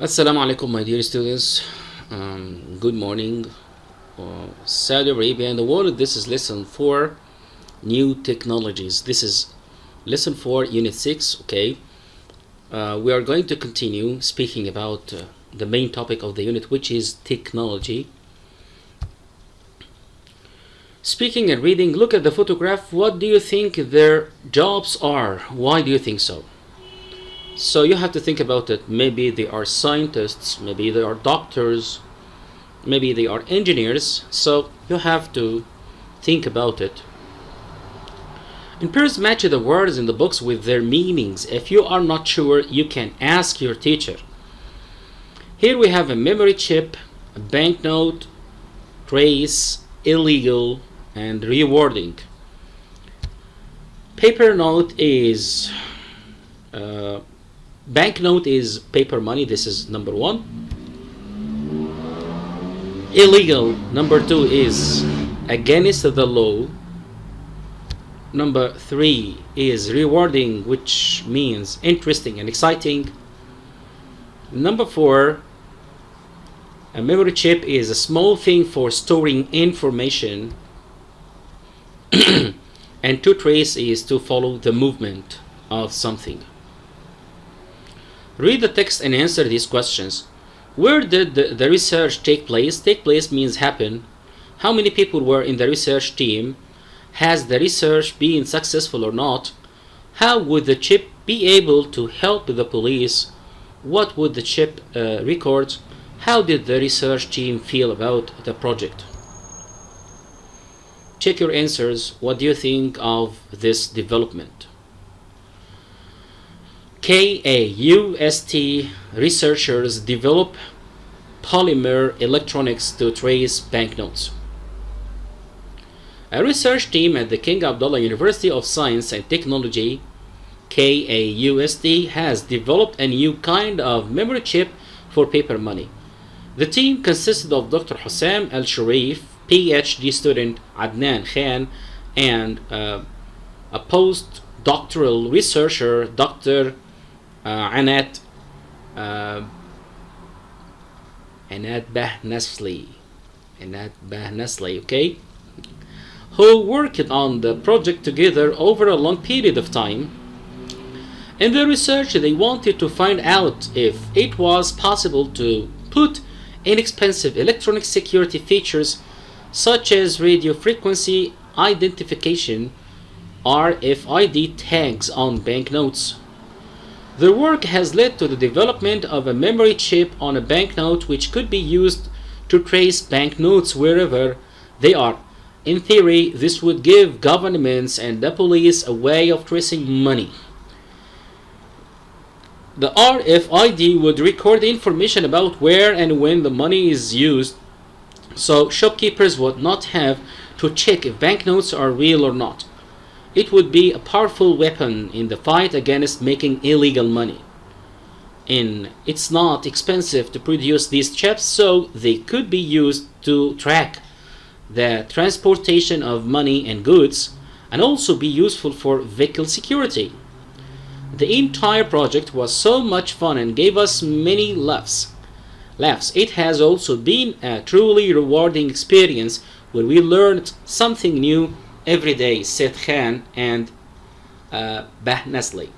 Assalamu alaikum, my dear students. Good morning. Saudi Arabia and the world. This is lesson 4, new technologies. This is lesson 4, unit 6. Okay. We are going to continue speaking about the main topic of the unit, which is technology. Speaking and reading, look at the photograph. What do you think their jobs are? Why do you think so? So you have to think about it. Maybe they are scientists, maybe they are doctors, maybe they are engineers. So you have to think about it. In pairs, match the words in the books with their meanings. If you are not sure, you can ask your teacher. Here we have a memory chip, a banknote, trace, illegal, and rewarding. Paper note is banknote is paper money. This is number 1. Illegal, number 2, is against the law. Number 3 is rewarding, which means interesting and exciting. Number 4, a memory chip is a small thing for storing information. And to trace is to follow the movement of something. Read the text and answer these questions. Where did the research take place? Take place means happen. How many people were in the research team? Has the research been successful or not? How would the chip be able to help the police? What would the chip record? How did the research team feel about the project? Check your answers. What do you think of this development? KAUST researchers develop polymer electronics to trace banknotes. A research team at the King Abdullah University of Science and Technology, KAUST, has developed a new kind of memory chip for paper money. The team consisted of Dr. Hussam Al-Sharif, PhD student Adnan Khan, and a postdoctoral researcher, Dr. Anat Bahnasli, okay, who worked on the project together over a long period of time. In their research, they wanted to find out if it was possible to put inexpensive electronic security features such as radio frequency identification, RFID tags on banknotes. Their work has led to the development of a memory chip on a banknote which could be used to trace banknotes wherever they are. In theory, this would give governments and the police a way of tracing money. The RFID would record information about where and when the money is used, so shopkeepers would not have to check if banknotes are real or not. It would be a powerful weapon in the fight against making illegal money. It's not expensive to produce these chips, so they could be used to track the transportation of money and goods, and also be useful for vehicle security. The entire project was so much fun and gave us many laughs. It has also been a truly rewarding experience where we learned something new every day, said Khan and Bahnasli.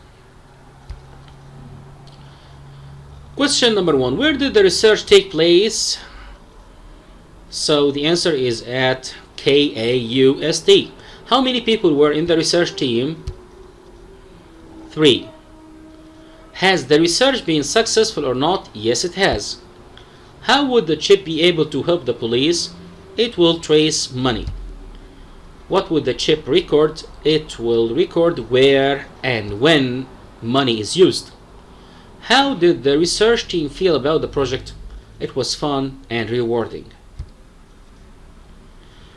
Question number 1. Where did the research take place? So the answer is at KAUST. How many people were in the research team? 3. Has the research been successful or not? Yes, it has. How would the chip be able to help the police? It will trace money. What would the chip record? It will record where and when money is used. How did the research team feel about the project? It was fun and rewarding.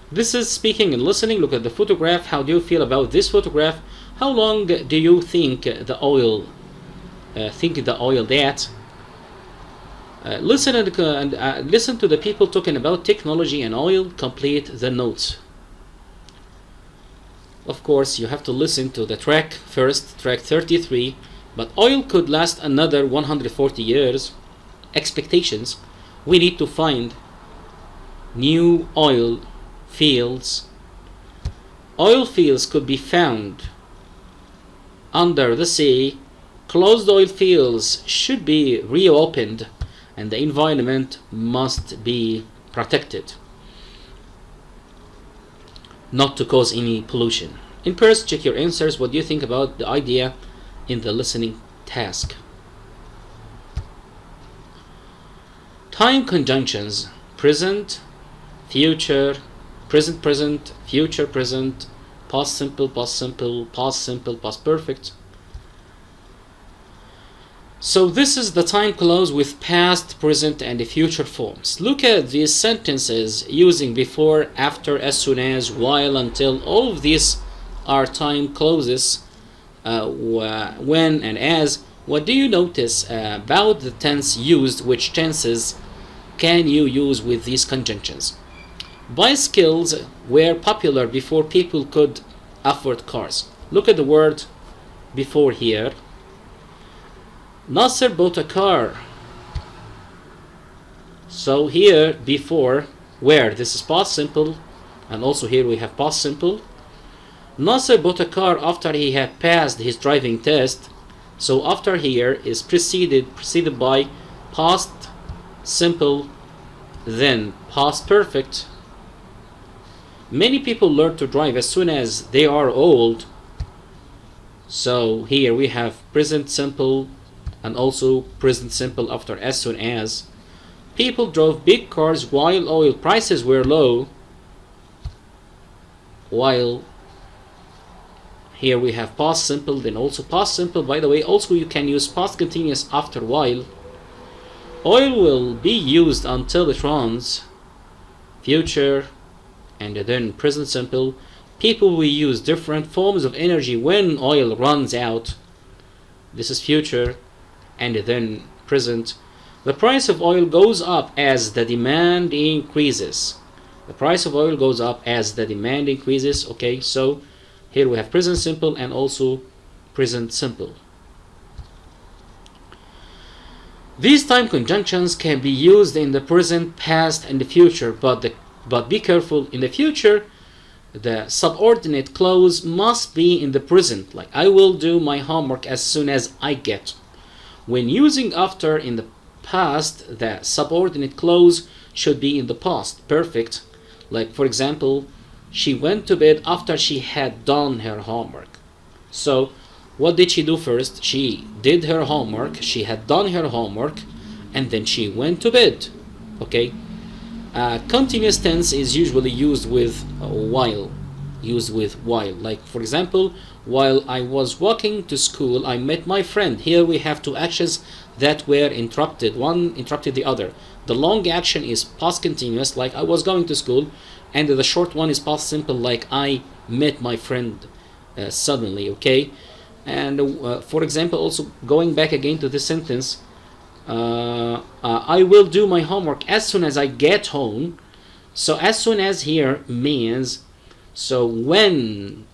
This is speaking and listening. Look at the photograph. How do you feel about this photograph? How long do you think the oil that? Listen and listen to the people talking about technology and oil. Complete the notes. Of course, you have to listen to the track first, track 33. But oil could last another 140 years, expectations, we need to find new oil fields. Oil fields could be found under the sea. Closed oil fields should be reopened, and the environment must be protected, not to cause any pollution. In pairs, check your answers. What do you think about the idea in the listening task? Time conjunctions: present, future, present present, future present, past simple, past simple, past simple, past perfect. So this is the time clause with past, present, and future forms. Look at these sentences using before, after, as soon as, while, until. All of these are time clauses, when and as. What do you notice about the tense used? Which tenses can you use with these conjunctions? Bicycles were popular before people could afford cars. Look at the word before here. Nasser bought a car. So here before, where, this is past simple, and also here we have past simple. Nasser bought a car after he had passed his driving test. So after here is preceded by past simple, then past perfect. Many people learn to drive as soon as they are old. So here we have present simple and also present simple after as soon as. People drove big cars while oil prices were low. While here we have past simple, then also past simple. By the way, also you can use past continuous after while. Oil will be used until it runs. Future, and then present simple. People will use different forms of energy when oil runs out. This is future, and then present. The price of oil goes up as the demand increases. The price of oil goes up as the demand increases. Okay, so here we have present simple and also present simple. These time conjunctions can be used in the present, past, and the future, but be careful. In the future, the subordinate clause must be in the present, like I will do my homework as soon as I get. When using after in the past, the subordinate clause should be in the past, perfect. Like for example, she went to bed after she had done her homework. So what did she do first? She did her homework, she had done her homework, and then she went to bed. Okay. Continuous tense is usually used with while. Like for example, while I was walking to school, I met my friend. Here we have two actions that were interrupted. One interrupted the other. The long action is past continuous, like I was going to school, and the short one is past simple, like I met my friend suddenly. Okay. And for example, also going back again to this sentence, I will do my homework as soon as I get home. So as soon as here means, so when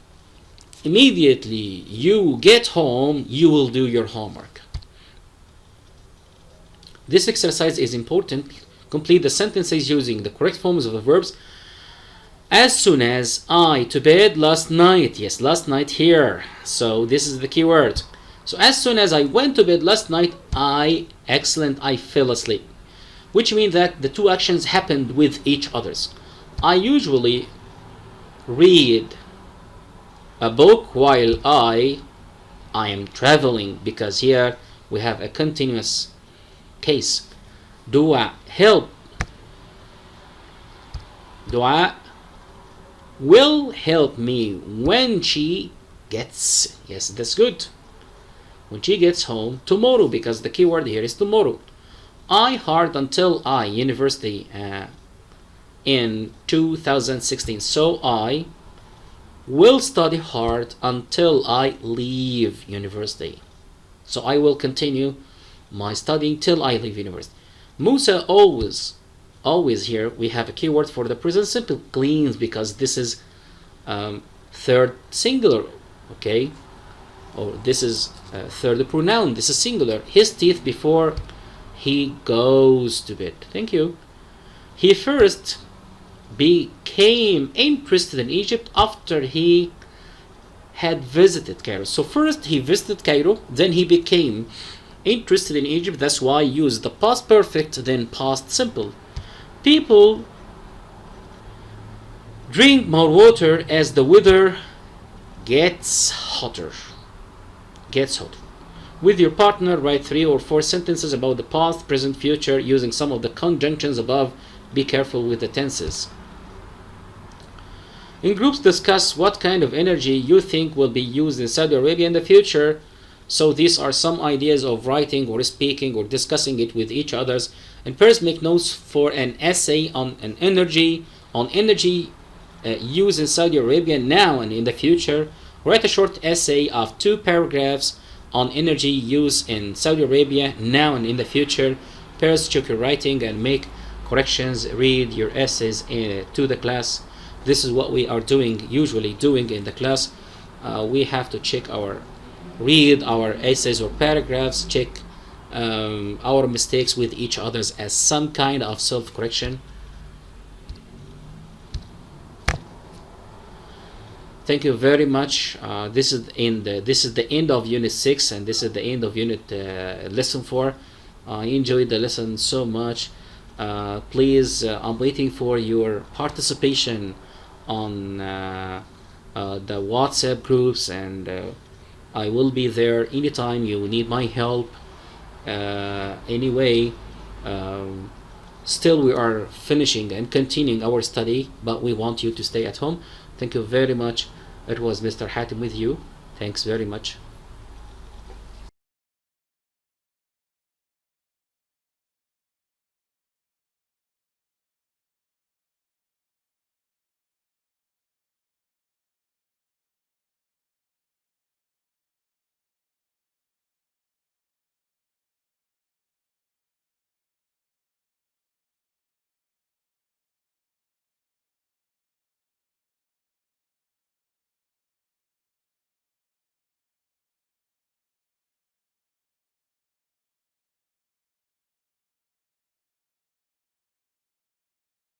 immediately you get home, you will do your homework. This exercise is important. Complete the sentences using the correct forms of the verbs. As soon as I to bed last night. Yes, last night here. So this is the key word. So as soon as I went to bed last night, I fell asleep. Which means that the two actions happened with each others. I usually read a book while I am traveling, because here we have a continuous case. Dua help. Dua will help me when she gets, yes, that's good, when she gets home tomorrow, because the key word here is tomorrow. I hard until I university in 2016. So I will study hard until I leave university. So I will continue my studying till I leave university. Musa always here we have a keyword for the present simple, cleans, because this is third singular. Okay, or this is third pronoun, this is singular. His teeth before he goes to bed. Thank you. He first became interested in Egypt after he had visited Cairo. So first he visited Cairo, then he became interested in Egypt. That's why I use the past perfect, then past simple. People drink more water as the weather gets hotter. Gets hotter. With your partner, write 3 or 4 sentences about the past, present, future using some of the conjunctions above. Be careful with the tenses. In groups, discuss what kind of energy you think will be used in Saudi Arabia in the future. So these are some ideas of writing or speaking or discussing it with each others. And first, make notes for an essay on energy used in Saudi Arabia now and in the future. Write a short essay of 2 paragraphs on energy use in Saudi Arabia now and in the future. First, check your writing and make corrections. Read your essays to the class. This is what we are usually doing in the class. We have to read our essays or paragraphs, check our mistakes with each others as some kind of self-correction. Thank you very much. This is the end of Unit 6, and this is the end of Unit Lesson 4. I enjoyed the lesson so much. Please, I'm waiting for your participation on the WhatsApp groups, and I will be there anytime you need my help. Anyway, still we are finishing and continuing our study, but we want you to stay at home. Thank you very much. It was Mr. Hatim with you. Thanks very much.